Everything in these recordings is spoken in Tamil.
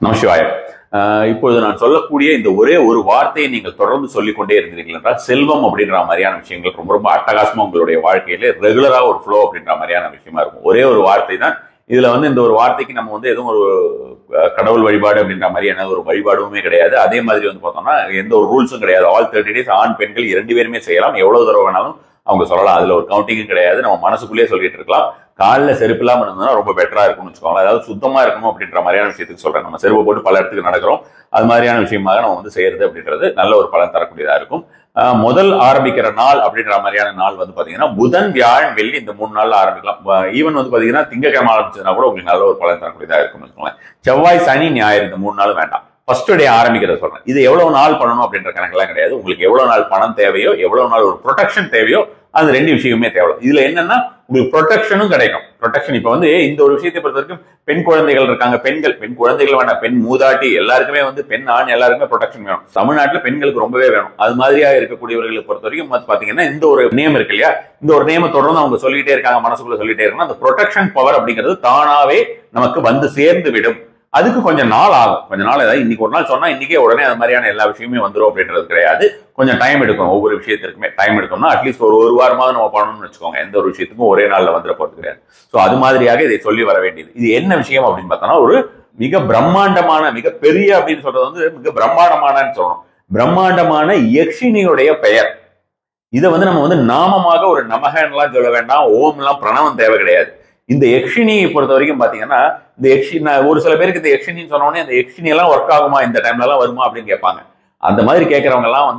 நமசிவாய. இப்பொழுது நான் சொல்லக்கூடிய இந்த ஒரே ஒரு வார்த்தையை நீங்கள் தொடர்ந்து சொல்லிக்கொண்டே இருந்தீர்கள் என்றால் செல்வம் அப்படின்ற மாதிரியான விஷயங்கள் ரொம்ப ரொம்ப அட்டகாசமா உங்களுடைய வாழ்க்கையில ரெகுலரா ஒரு ஃப்ளோ அப்படின்ற மாதிரியான விஷயமா இருக்கும். ஒரே ஒரு வார்த்தை தான் இதுல இந்த ஒரு வார்த்தைக்கு நம்ம எதுவும் ஒரு கடவுள் வழிபாடு அப்படின்ற மாதிரியான ஒரு வழிபாடுமே கிடையாது. அதே மாதிரி பார்த்தோம்னா எந்த ஒரு ரூல்ஸும் கிடையாது. ஆல் 30 days ஆண் பெண்கள் 2 பேருமே செய்யலாம். எவ்வளவு தடவை வேணாலும் அவங்க சொல்லலாம். அதுல ஒரு கவுண்டிங்கும் கிடையாது. நம்ம மனசுக்குள்ளேயே சொல்லிட்டு இருக்கலாம். காலில் செருப்பு இல்லாம இருந்ததுன்னா ரொம்ப பெட்டரா இருக்கும்னு வச்சுக்கோங்களேன். அதாவது சுத்தமா இருக்கணும் அப்படின்ற மாதிரியான விஷயத்துக்கு சொல்றேன். நம்ம செருப்பு போட்டு பல இடத்துக்கு நடக்கிறோம். அது மாதிரியான விஷயமாக நம்ம செய்யறது அப்படின்றது நல்ல ஒரு பலன் தரக்கூடியதா இருக்கும். முதல் ஆரம்பிக்கிற நாள் அப்படின்ற மாதிரியான நாள் பாத்தீங்கன்னா புதன், வியாழன், வெள்ளி இந்த 3 நாள்ல ஆரம்பிக்கலாம். ஈவன் பாத்தீங்கன்னா திங்கக்கிழமை ஆரம்பிச்சதுன்னா கூட உங்களுக்கு நல்ல ஒரு பலன் தரக்கூடியதா இருக்கும்னு வச்சுக்கோங்களேன். செவ்வாய், சனி, ஞாயிறு இந்த 3 நாளும் வேண்டாம். ஃபர்ஸ்ட் டே ஆரம்பிக்கிறத சொல்றேன். இது எவ்வளவு நாள் பண்ணணும் அப்படின்ற கணக்கெல்லாம் கிடையாது. உங்களுக்கு எவ்வளவு நாள் பணம் தேவையோ, எவ்வளவு நாள் ஒரு ப்ரொடெக்ஷன் தேவையோ, அது 2 விஷயமே தேவை. இதுல என்னன்னா உங்களுக்கு ப்ரொடெக்ஷனும் கிடைக்கும். ப்ரொடெக்ஷன் இப்ப இந்த ஒரு விஷயத்தை பொறுத்த வரைக்கும் பெண் குழந்தைகள் இருக்காங்க. பெண் குழந்தைகள் வேண்டாம், பெண் மூதாட்டி எல்லாருக்குமே பெண் ஆண் எல்லாருக்குமே ப்ரொடெக்ஷன் வேணும். தமிழ்நாட்டுல பெண்களுக்கு ரொம்பவே வேணும். அது மாதிரியா இருக்கக்கூடியவர்களை பொறுத்த வரைக்கும் பாத்தீங்கன்னா இந்த ஒரு நேம் இருக்கு இல்லையா, இந்த ஒரு நேம தொடர்ந்து அவங்க சொல்லிட்டே இருக்காங்க, மனசுக்குள்ள சொல்லிட்டே இருக்காங்க. அந்த ப்ரொடெக்ஷன் பவர் அப்படிங்கிறது தானாவே நமக்கு சேர்ந்து விடும். அதுக்கு கொஞ்சம் நாள் ஆகும். கொஞ்சம் நாள், ஏதாவது இன்னைக்கு ஒரு நாள் சொன்னா இன்னைக்கே உடனே அது மாதிரியான எல்லா விஷயமே வந்துடும் அப்படின்றது கிடையாது. கொஞ்சம் டைம் எடுக்கும். ஒவ்வொரு விஷயத்திற்குமே டைம் எடுக்கும்னா அட்லீஸ்ட் ஒரு வாரமாவது நம்ம பண்ணணும்னு வச்சுக்கோங்க. எந்த ஒரு விஷயத்துக்கும் ஒரே நாள்ல வந்துட போறது கிடையாது. சோ அது மாதிரியாக இதை சொல்லி வர வேண்டியது. இது என்ன விஷயம் அப்படின்னு பார்த்தோம்னா ஒரு மிக பிரம்மாண்டமான, மிக பெரிய அப்படின்னு சொல்றது மிக பிரம்மாண்டமானன்னு சொல்லணும். பிரம்மாண்டமான யக்ஷினியுடைய பெயர். இதை நம்ம நாமமாக ஒரு நமகன்லாம் சொல்ல வேண்டாம், ஓம்லாம் பிரணவம் தேவை கிடையாது. இந்த யக்ஷினியை பொறுத்த வரைக்கும் பாத்தீங்கன்னா இந்த யக்ஷினி ஒரு சில பேருக்கு இந்த யக்ஷினின்னு சொன்னோடனே அந்த யக்ஷினி எல்லாம் ஒர்க் ஆகுமா, இந்த டைம்ல எல்லாம் வருமா அப்படின்னு கேட்பாங்க. அந்த மாதிரி கேட்கறவங்க எல்லாம்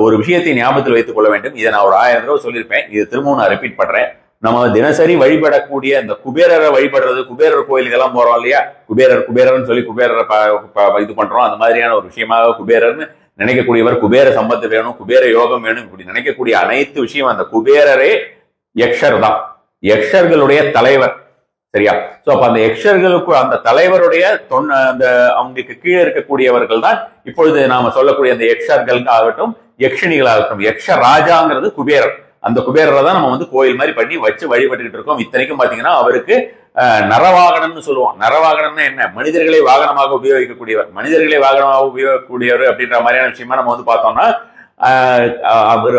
ஒரு விஷயத்தை ஞாபகத்தில் வைத்துக் கொள்ள வேண்டும். இதை நான் ஒரு 1000 தடவை சொல்லியிருப்பேன். இது திரும்பவும் நான் ரிப்பீட் பண்றேன். நம்ம தினசரி வழிபடக்கூடிய இந்த குபேரரை வழிபடுறது, குபேரர் கோயிலுக்கு எல்லாம் போறோம் இல்லையா, குபேரர்னு சொல்லி குபேரரை இது பண்றோம். அந்த மாதிரியான ஒரு விஷயமாக குபேரர்னு நினைக்கக்கூடியவர், குபேர சம்பத்து வேணும், குபேர யோகம் வேணும், இப்படி நினைக்கக்கூடிய அனைத்து விஷயம் அந்த குபேரரே யக்ஷர் தான். யக்ஷர்களுடைய தலைவர். சரியா? சோ அப்ப அந்த யக்ஷர்களுக்கு அந்த தலைவருடைய அந்த அவங்களுக்கு கீழே இருக்கக்கூடியவர்கள் தான் இப்பொழுது நாம சொல்லக்கூடிய அந்த யக்ஷர்களுக்கு ஆகட்டும், யக்ஷினிகள் ஆகட்டும். யக்ஷ ராஜாங்கிறது குபேரர். அந்த குபேரரை தான் நம்ம கோயில் மாதிரி பண்ணி வச்சு வழிபட்டுக்கிட்டு இருக்கோம். இத்தனைக்கும் பாத்தீங்கன்னா அவருக்கு நரவாகனம்னு சொல்லுவோம். நரவாகனம்னா என்ன? மனிதர்களை வாகனமாக உபயோகிக்கக்கூடியவர். மனிதர்களை வாகனமாக உபயோகிக்கக்கூடியவர் அப்படின்ற மாதிரியான விஷயமா நம்ம பார்த்தோம்னா அவர்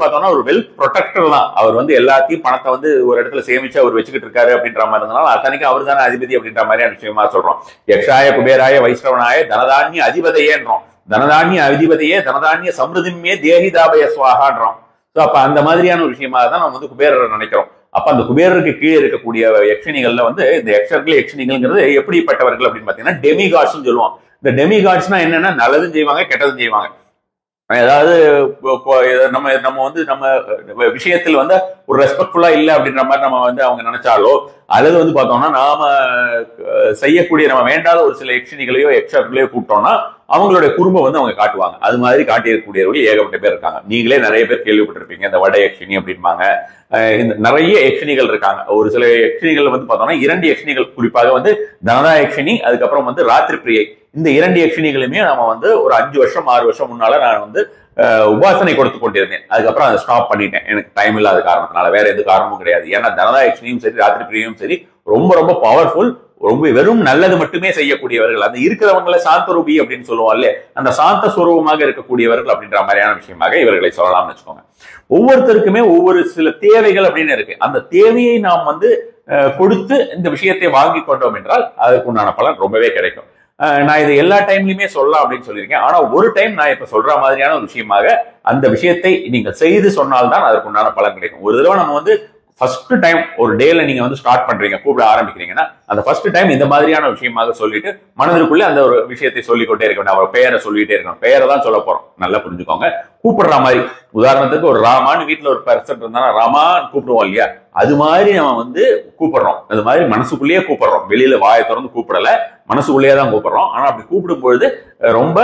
பார்த்தோம்னா ஒரு வெல்த் ப்ரொடெக்டர் தான். அவர் எல்லாத்தையும் பணத்தை ஒரு இடத்துல சேமிச்சு அவர் வச்சுக்கிட்டு இருக்காரு அப்படின்ற மாதிரி இருந்தாலும் அத்தனைக்கும் அவர் தானே அதிபதி அப்படின்ற மாதிரியான விஷயமா சொல்றோம். யக்ஷாய குபேராய வைஷ்ணவனாய தனதானிய அதிபதியேன்றோம். தனதானிய அதிபதியே தனதானிய சமிருதிமே தேகிதாபய சுவாகான்றோம். ஸோ அப்ப அந்த மாதிரியான ஒரு விஷயமாக தான் நம்ம குபேரரை நினைக்கிறோம். அப்ப அந்த குபேரருக்கு கீழே இருக்கக்கூடிய யக்ஷினிகள்ல இந்த யக்ஷர்கள் யக்ஷினிகள்ங்கிறது எப்படிப்பட்டவர்கள் அப்படின்னு பாத்தீங்கன்னா டெமிகாட்ஸ் சொல்லுவோம். இந்த டெமிகாட்ஸ்னா என்னன்னா நல்லதும் செய்வாங்க, கெட்டதும் செய்வாங்க. அதாவது நம்ம நம்ம விஷயத்தில் ஒரு ரெஸ்பெக்ட்ஃபுல்லா இல்ல அப்படின்ற மாதிரி நம்ம அவங்க நினைச்சாலோ, அல்லது பார்த்தோம்னா நாம செய்யக்கூடிய நம்ம வேண்டாத ஒரு சில யக்ஷினிகளையோ யக்ஷர்களையோ கூப்பிட்டோம்னா அவங்களுடைய குறும்பை அவங்க காட்டுவாங்க. அது மாதிரி காட்டியிருக்கக்கூடியவர்கள் ஏகப்பட்ட பேர் இருக்காங்க. நீங்களே நிறைய பேர் கேள்விப்பட்டிருப்பீங்க. இந்த வட யக்ஷினி அப்படின்பாங்க. நிறைய யக்ஷினிகள் இருக்காங்க. ஒரு சில யக்ஷினிகள் பார்த்தோம்னா 2 யக்ஷினிகள், குறிப்பாக தனதா யக்ஷினி, அதுக்கப்புறம் ராத்திரி பிரியை. இந்த 2 யக்ஷினிகளுமே நம்ம ஒரு 5 வருஷம் 6 வருஷம் முன்னால நான் உபாசனை கொடுத்து கொண்டிருந்தேன். அதுக்கப்புறம் அதை ஸ்டாப் பண்ணிட்டேன். எனக்கு டைம் இல்லாத காரணத்தினால, வேற எந்த காரணமும் கிடையாது. ஏன்னா தனதா யக்ஷினியும் சரி, ராத்திரி பிரியும் சரி, ரொம்ப ரொம்ப பவர்ஃபுல். ரொம்ப வெறும் நல்லது மட்டுமே செய்யக்கூடியவர்கள். அந்த இருக்கிறவங்களை சாந்தரூபி அப்படின்னு சொல்லுவோம் இல்லையா, அந்த சாந்த சுரூபமாக இருக்கக்கூடியவர்கள் அப்படின்ற மாதிரியான விஷயமாக இவர்களை சொல்லலாம்னு வச்சுக்கோங்க. ஒவ்வொருத்தருக்குமே ஒவ்வொரு சில தேவைகள் அப்படின்னு இருக்கு. அந்த தேவையை நாம் கொடுத்து இந்த விஷயத்தை வாங்கி கொண்டோம் என்றால் அதற்கு உண்டான பலன் ரொம்பவே கிடைக்கும். நான் இதை எல்லா டைம்லயுமே சொல்லலாம் அப்படின்னு சொல்லியிருக்கேன். ஆனா ஒரு டைம் நான் இப்ப சொல்ற மாதிரியான ஒரு விஷயமாக அந்த விஷயத்தை நீங்க செய்து சொன்னால்தான் அதற்கு உண்டான பலன் கிடைக்கும். ஒரு தடவை நம்ம ஃபர்ஸ்ட் டைம் ஒரு டேல நீங்க ஸ்டார்ட் பண்றீங்க, கூப்பிட ஆரம்பிக்கிறீங்கன்னா அந்த ஃபர்ஸ்ட் டைம் இந்த மாதிரியான விஷயமாக சொல்லிட்டு மனதிற்குள்ளே அந்த ஒரு விஷயத்தை சொல்லிக்கொண்டே இருக்கணும். அவர் பெயரை சொல்லிட்டே இருக்கணும். பெயரை தான் சொல்ல போறோம். நல்லா புரிஞ்சுக்கோங்க. கூப்பிடுற மாதிரி, உதாரணத்துக்கு ஒரு ராமான்னு வீட்டுல ஒரு பர்சன் இருந்தா ராமான்னு கூப்பிடுவோம் இல்லையா, அது மாதிரி நம்ம கூப்பிடுறோம். அது மாதிரி மனசுக்குள்ளேயே கூப்பிடுறோம். வெளியில வாயை திறந்து கூப்பிடல, மனசுக்குள்ளேயே தான் கூப்பிடுறோம். ஆனா அப்படி கூப்பிடும் பொழுது ரொம்ப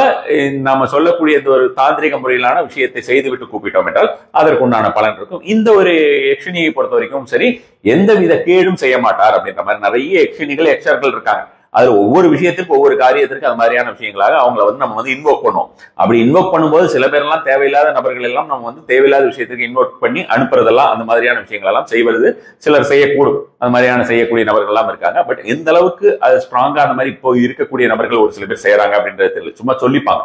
நம்ம சொல்லக்கூடிய ஒரு தாந்திரிக முறையிலான விஷயத்தை செய்துவிட்டு கூப்பிட்டோம் என்றால் அதற்கு உண்டான பலன் இருக்கும். இந்த ஒரு யக்ஷினியை பொறுத்த வரைக்கும் சரி, எந்தவித கேடும் செய்ய மாட்டார் அப்படின்ற மாதிரி நிறைய யக்ஷினிகள் யக்ஷர்கள் இருக்காங்க. அதுல ஒவ்வொரு விஷயத்திற்கு ஒவ்வொரு காரியத்திற்கு அது மாதிரியான விஷயங்களாக அவங்கள வந்து நம்ம வந்து இன்வோக் பண்ணுவோம். அப்படி இன்வோக் பண்ணும்போது சில பேர்லாம் தேவையில்லாத நபர்கள் எல்லாம் நம்ம வந்து தேவையில்லாத விஷயத்துக்கு இன்வோக் பண்ணி அனுப்புறதெல்லாம் அந்த மாதிரியான விஷயங்கள் எல்லாம் செய்வது சிலர் செய்யக்கூடும். அது மாதிரியான செய்யக்கூடிய நபர்கள் எல்லாம் இருக்காங்க. பட் எந்த அளவுக்கு அது ஸ்ட்ராங்கா அந்த மாதிரி இப்போ இருக்கக்கூடிய நபர்கள் ஒரு சில பேர் செய்யறாங்க அப்படின்றது தெரியல, சும்மா சொல்லிப்பாங்க.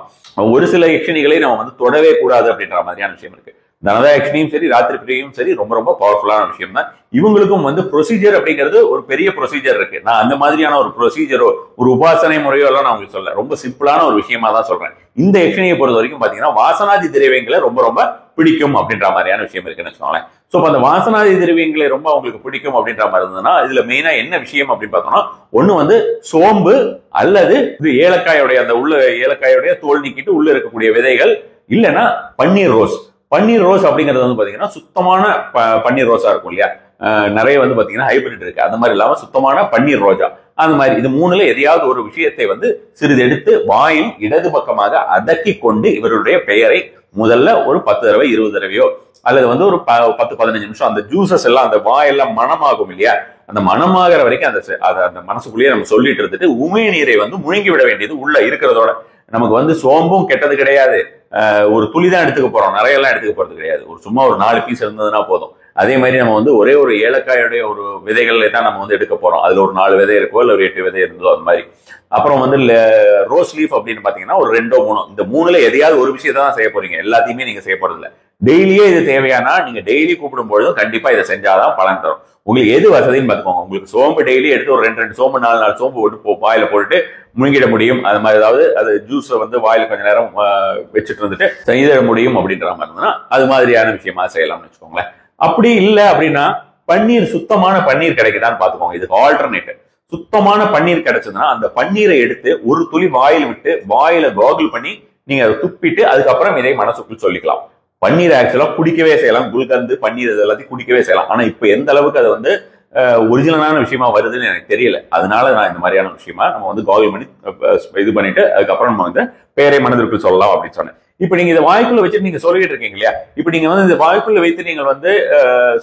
ஒரு சில யக்ஷினிகளை நம்ம வந்து தொடவே கூடாது அப்படின்ற மாதிரியான விஷயம் இருக்கு. தனதா யக்ஷினியும் சரி ராத்திரி பிரியும் சரி ரொம்ப ரொம்ப பவர்ஃபுல்லான விஷயம் தான். இவங்களுக்கும் வந்து ப்ரொசீஜர் அப்படிங்கிறது ஒரு பெரிய ப்ரொசீஜர் இருக்கு. நான் அந்த மாதிரியான ஒரு ப்ரொசீஜரோ ஒரு உபாசனை முறையோ எல்லாம் நான் உங்களுக்கு சொல்ல, ரொம்ப சிம்பிளான ஒரு விஷயமா தான் சொல்றேன். இந்த யக்ஷினியை பொறுத்த வரைக்கும் பாத்தீங்கன்னா வாசனாதி திரவியங்களை ரொம்ப ரொம்ப பிடிக்கும் அப்படின்ற மாதிரியான விஷயம் இருக்குன்னு வச்சுக்கோங்களேன். சோ அந்த வாசனாதி திரவியங்களை ரொம்ப அவங்களுக்கு பிடிக்கும் அப்படின்ற மாதிரி இருந்ததுன்னா இதுல மெயினா என்ன விஷயம் அப்படின்னு பார்த்தோம்னா, ஒண்ணு வந்து சோம்பு அல்லது இது ஏலக்காயோடைய அந்த உள்ள ஏலக்காயோடைய தோல் நீக்கிட்டு உள்ள இருக்கக்கூடிய விதைகள், இல்லைன்னா பன்னீர் ரோஸ். பன்னீர் ரோஸ் அப்படிங்கிறது வந்து பாத்தீங்கன்னா சுத்தமான பன்னீர் ரோஸா இருக்கும் இல்லையா, நிறைய வந்து பாத்தீங்கன்னா ஹைபிரிட் இருக்கு. அந்த மாதிரி இல்லாம சுத்தமான பன்னீர் ரோஜா, அந்த மாதிரி இது மூணுல எதையாவது ஒரு விஷயத்தை வந்து சிறிது எடுத்து வாயில் இடது பக்கமாக அதக்கி கொண்டு இவருடைய பெயரை முதல்ல ஒரு 10 தடவை 20 தடவையோ அல்லது வந்து ஒரு 10-15 நிமிஷம் அந்த ஜூசஸ் எல்லாம் அந்த வாயெல்லாம் மனமாகும் இல்லையா, அந்த மனமாகிற வரைக்கும் அந்த மனசுக்குள்ளேயே நம்ம சொல்லிட்டு இருந்துட்டு உமிழ் நீரை வந்து முழுங்கி விட வேண்டியது உள்ள இருக்கிறதோட. நமக்கு வந்து சோம்பும் கெட்டது கிடையாது, ஒரு துளி தான் எடுத்துக்க போறோம், நிறைய எல்லாம் எடுத்துக்க போறது கிடையாது. ஒரு சும்மா ஒரு 4 பீஸ் இருந்ததுன்னா போதும். அதே மாதிரி நம்ம வந்து ஒரே ஒரு ஏலக்காயோடைய ஒரு விதைகளை தான் நம்ம வந்து எடுக்க போறோம். அதுல ஒரு 4 விதை இருக்கோ இல்ல ஒரு 8 விதை இருந்தோ அந்த மாதிரி. அப்புறம் வந்து ரோஸ் லீஃப் அப்படின்னு பாத்தீங்கன்னா ஒரு 2-3, இந்த 3ல எதையாவது ஒரு விஷயத்தை தான் செய்ய போறீங்க, எல்லாத்தையுமே நீங்க செய்ய போறது இல்லை. டெய்லியே இது தேவையானா நீங்க டெய்லி கூப்பிடும் பொழுதும் கண்டிப்பா இதை செஞ்சாதான் பலன் தரும். உங்களுக்கு எது வசதின்னு பாத்துக்கோங்க. உங்களுக்கு சோம்பு டெய்லி எடுத்து ஒரு 2 சோம்பு 4 சோம்பு போட்டு வாயில போட்டு முழுங்கிட முடியும். அது மாதிரி ஏதாவது அது ஜூஸ் வந்து வாயில கொஞ்ச நேரம் வச்சுட்டு இருந்துட்டு செய்திட முடியும் அப்படின்ற மாதிரி இருந்ததுன்னா அது மாதிரியான விஷயமா செய்யலாம்னு வச்சுக்கோங்களேன். அப்படி இல்லை அப்படின்னா பன்னீர், சுத்தமான பன்னீர் கிடைக்குதான்னு பாத்துக்கோங்க. இதுக்கு ஆல்டர்னேட்டிவ் சுத்தமான பன்னீர் கிடைச்சதுன்னா அந்த பன்னீரை எடுத்து ஒரு துளி வாயில் விட்டு வாயில காகுல் பண்ணி நீங்க அதை துப்பிட்டு அதுக்கப்புறம் இதை மனசுக்குள் சொல்லிக்கலாம். பன்னீர் ஆக்சுவலா குடிக்கவே செய்யலாம், குல்கந்து பன்னீர் இது எல்லாத்தையும் குடிக்கவே செய்யலாம். ஆனா இப்ப எந்த அளவுக்கு அது வந்து ஒரிஜினலான விஷயமா வருதுன்னு எனக்கு தெரியல. அதனால நான் இந்த மாதிரியான விஷயமா நம்ம வந்து காகுல் பண்ணி இது பண்ணிட்டு அதுக்கப்புறம் நம்ம வந்து பேரை மனதிற்குள் சொல்லலாம் அப்படின்னு சொன்னேன். இப்ப நீங்க இதை வாய்க்குள்ள வச்சுட்டு நீங்க சொல்லிட்டு இருக்கீங்க இல்லையா, இப்ப நீங்க வந்து இந்த வாய்க்குள்ள வைத்து நீங்கள் வந்து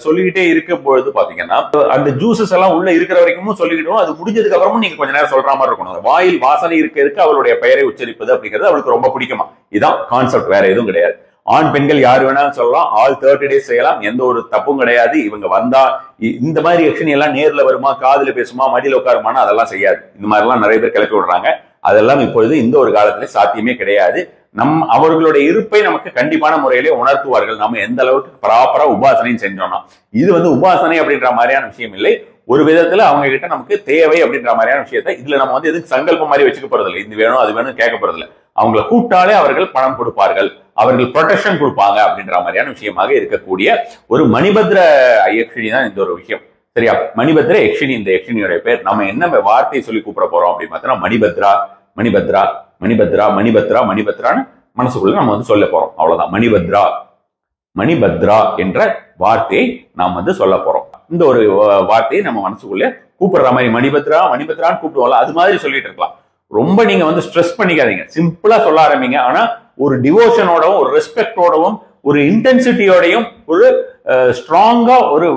சொல்லிக்கிட்டே இருக்கும் பொழுது பாத்தீங்கன்னா அந்த ஜூசஸ் எல்லாம் உள்ள இருக்கிற வரைக்கும் சொல்லிக்கிட்டோம், அது முடிஞ்சதுக்கு அப்புறமும் நீங்க கொஞ்ச நேரம் சொல்ற மாதிரி இருக்கணும். வாயில் வாசனை இருக்க அவளுடைய பெயரை உச்சரிப்பது அப்படிங்கிறது அவளுக்கு ரொம்ப பிடிக்குமா. இதான் கான்செப்ட், வேற எதுவும் கிடையாது. ஆண் பெண்கள் யார் வேணாலும் சொல்லலாம், ஆல் 30 days செய்யலாம், எந்த ஒரு தப்பும் கிடையாது. இவங்க வந்தா இந்த மாதிரி யக்ஷினி எல்லாம் நேர்ல வருமா, காதுல பேசுமா, மடியில உட்காருமானா அதெல்லாம் செய்யாது. இந்த மாதிரி எல்லாம் நிறைய பேர் கிளப்பி விடுறாங்க. அதெல்லாம் இப்பொழுது இந்த ஒரு காலத்துல சாத்தியமே கிடையாது. அவர்களுடைய இருப்பை நமக்கு கண்டிப்பான முறையிலே உணர்த்துவார்கள், நம்ம எந்த அளவுக்கு ப்ராப்பரா உபாசனையும் செஞ்சோம்னா. இது வந்து உபாசனை அப்படின்ற மாதிரியான விஷயம் இல்லை. ஒரு விதத்துல அவங்க கிட்ட நமக்கு தேவை அப்படின்ற மாதிரியான விஷயத்த இதுல நம்ம வந்து எதுக்கு சங்கல்பம் மாதிரி வச்சுக்க போறது இல்லை. இது வேணும் அது வேணும் கேட்க போறது இல்லை. அவங்களை கூப்பிட்டாலே அவர்கள் பணம் கொடுப்பார்கள், அவர்கள் ப்ரொடெக்ஷன் கொடுப்பாங்க அப்படின்ற மாதிரியான விஷயமாக இருக்கக்கூடிய ஒரு மணிபத்ர யக்ஷினி தான் இந்த ஒரு விஷயம். சரியா, மணிபத்ர யக்ஷினி. இந்த யக்ஷினியோட பேர் நம்ம என்ன வார்த்தையை சொல்லி கூப்பிட போறோம் அப்படின்னு பார்த்தோம்னா மணிபத்ரா மணிபத்ரா மணிபத்ரா மணிபத்ரா மணிபத்ரான்னு மனசுக்குள்ள நம்ம வந்து சொல்ல போறோம். அவ்வளவுதான். மணிபத்ரா மணிபத்ரா என்ற வார்த்தையை நாம் வந்து சொல்ல போறோம். இந்த ஒரு வார்த்தையை நம்ம மனசுக்குள்ள கூப்பிடுற மாதிரி மணிபத்ரா மணிபத்ரான்னு கூப்பிடுவோம்ல, அது மாதிரி சொல்லிட்டு இருக்கலாம். ரொம்ப நீங்க வந்து ஸ்ட்ரெஸ் பண்ணிக்காதீங்க, சிம்பிளா சொல்ல ஆரம்பிங்க. ஆனா ஒரு டிவோஷனோடவும் ஒரு ரெஸ்பெக்டோடவும் ஒரு இன்டென்சிட்டியோடையும் ஒரு ஸ்ட்ராங்கா ஒரு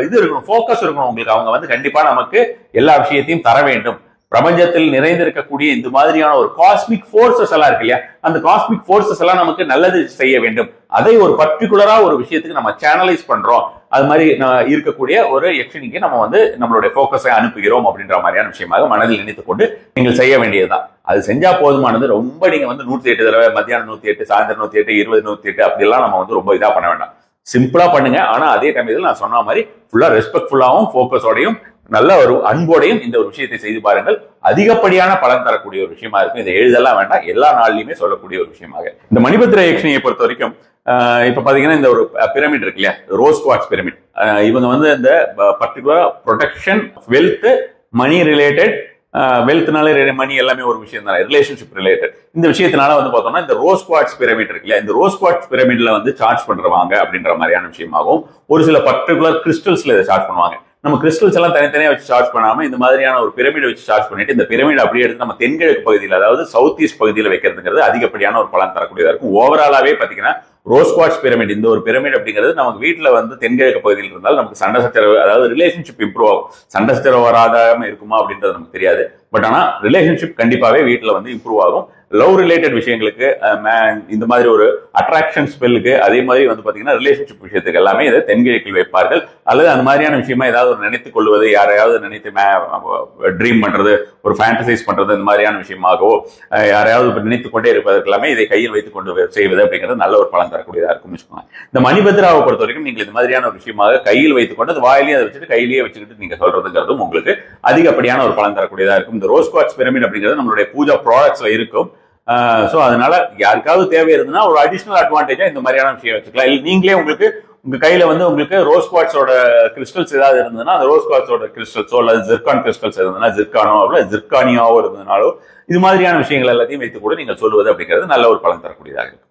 இது இருக்கணும், போக்கஸ் இருக்கணும் உங்களுக்கு. அவங்க வந்து கண்டிப்பா நமக்கு எல்லா விஷயத்தையும் தர வேண்டும். பிரபஞ்சத்தில் நிறைந்திருக்கக்கூடிய இந்த மாதிரியான ஒரு காஸ்மிக் போர்சஸ் எல்லாம் இருக்கு இல்லையா, அந்த காஸ்மிக் போர்சஸ் எல்லாம் நமக்கு நல்லது செய்ய வேண்டும். அதை ஒரு பர்டிகுலரா ஒரு விஷயத்துக்கு நம்ம சேனலைஸ் பண்றோம். அது மாதிரி இருக்கக்கூடிய ஒரு யக்ஷினிக்கு நம்ம வந்து நம்மளுடைய போக்கஸை அனுப்புகிறோம் அப்படின்ற மாதிரியான விஷயமாக மனதில் நினைத்துக் கொண்டு நீங்கள் செய்ய வேண்டியதுதான். அது செஞ்சா போதுமானது. ரொம்ப நீங்க வந்து 108 தடவை, மத்தியானம் 108, சாயந்தரம் 108, 20 108 அப்படிலாம் நம்ம வந்து ரொம்ப இதா பண்ண வேண்டாம். சிம்பிளா பண்ணுங்க. ஆனா அதே சமயத்தில் நான் சொன்ன மாதிரி ஃபுல்லா ரெஸ்பெக்ட்ஃபுல்லாவும் போக்கஸோடையும் நல்ல ஒரு அன்போடையும் இந்த ஒரு விஷயத்தை செய்து பாருங்கள். அதிகப்படியான பலன் தரக்கூடிய ஒரு விஷயமா இருக்கும். இதை எழுதலாம் வேண்டாம், எல்லா நாள்லயுமே சொல்லக்கூடிய ஒரு விஷயமாக. இந்த மணிபத்ர யக்ஷினியை பொறுத்த வரைக்கும் இப்ப பாத்தீங்கன்னா இந்த ஒரு பிரமிட் இருக்கு இல்லையா, ரோஸ் குவார்ட்ஸ் பிரமிட். இவங்க வந்து இந்த பர்டிகுலரா ப்ரொடெக்ஷன், வெல்த், மணி ரிலேட்டட், வெல்த்னால மணி எல்லாமே ஒரு விஷயம் தான், ரிலேஷன்ஷிப் ரிலேட்டட். இந்த விஷயத்தினால வந்து பார்த்தோம்னா இந்த ரோஸ் குவார்ட்ஸ் பிரமிட் இருக்கு இல்லையா, இந்த ரோஸ் குவார்ட்ஸ் பிரமிட்ல வந்து சார்ஜ் பண்றவாங்க அப்படின்ற மாதிரியான விஷயமாகவும் ஒரு சில பர்டிகுலர் கிறிஸ்டல்ஸ்ல இதை சார்ஜ் பண்ணுவாங்க. நம்ம கிறிஸ்டல்ஸ் எல்லாம் தனித்தனியா வச்சு சார்ஜ் பண்ணாம இந்த மாதிரியான ஒரு பிரமிடை வச்சு சார்ஜ் பண்ணிட்டு இந்த பிரமிட் அப்படியே எடுத்து நம்ம தென்கிழக்கு பகுதியில், அதாவது சவுத் ஈஸ்ட் பகுதியில் வைக்கிறதுங்கிறது அதிகப்படியான ஒரு பலன் தரக்கூடியதா இருக்கும். ஓவராலாவே பாத்தீங்கன்னா ரோஸ் குவார்ட்ஸ் பிரமிட், இந்த ஒரு பிரமிட் அப்படிங்கிறது நமக்கு வீட்டுல வந்து தென்கிழக்கு பகுதியில் இருந்தால் நமக்கு சண்டை சச்சரவு, அதாவது ரிலேஷன்ஷிப் இம்ப்ரூவ் ஆகும். சண்டை சச்சரவு வராதாம இருக்குமா அப்படின்றது நமக்கு தெரியாது. பட் ஆனா ரிலேஷன்ஷிப் கண்டிப்பாவே வீட்டுல வந்து இம்ப்ரூவ் ஆகும். லவ் ரிலேட்டட் விஷயங்களுக்கு இந்த மாதிரி ஒரு அட்ராக்ஷன் ஸ்பெல்லுக்கு, அதே மாதிரி வந்து பாத்தீங்கன்னா ரிலேஷன்ஷிப் விஷயத்துக்கு எல்லாமே இதை தென்கிழக்கில் வைப்பார்கள். அல்லது அந்த மாதிரியான விஷயமா ஏதாவது ஒரு நினைத்துக் கொள்வது, யாரையாவது நினைத்து ட்ரீம் பண்றது, ஒரு ஃபேண்டசைஸ் பண்றது, இந்த மாதிரியான விஷயமாகவோ யாரையாவது நினைத்துக் கொண்டே இருப்பதற்கு எல்லாமே இதை கையில் வைத்துக் கொண்டு செய்வது அப்படிங்கிறது நல்ல ஒரு பலன் தரக்கூடியதா இருக்கும் வச்சுக்கோங்க. இந்த மணிபத்ராவை பொறுத்த வரைக்கும் நீங்கள் இந்த மாதிரியான ஒரு விஷயமாக கையில் வைத்துக் கொண்டு அது வாயிலேயே அதை வச்சுட்டு கையிலேயே வச்சுக்கிட்டு நீங்க சொல்றதுங்கிறதும் உங்களுக்கு அதிகப்படியான ஒரு பலன் தரக்கூடியதா இருக்கும். இந்த ரோஸ் குவார்ட்ஸ் பிரமிட் அப்படிங்கிறது நம்மளுடைய பூஜா ப்ராடக்ட்ஸ்ல இருக்கும். சோ அதனால யாருக்காவது தேவை இருந்ததுன்னா ஒரு அடிஷனல் அட்வான்டேஜா இந்த மாதிரியான விஷயம் வச்சுக்கலாம். இல்லை நீங்களே உங்களுக்கு உங்க கையில வந்து உங்களுக்கு ரோஸ் குவார்ட்ஸோட கிறிஸ்டல்ஸ் ஏதாவது இருந்ததுன்னா அந்த ரோஸ் குவார்ட்ஸோட கிறிஸ்டல்ஸோ அல்லது ஜிர்கான் கிறிஸ்டல்ஸ் இருந்ததுன்னா ஜிர்கானோ அல்ல ஜிர்கானியாவோ இருந்ததுனாலோ இது மாதிரியான விஷயங்கள் எல்லாத்தையும் வைத்து கூட நீங்கள் சொல்வது அப்படிங்கிறது நல்ல ஒரு பலன் தரக்கூடியதாக இருக்கும்.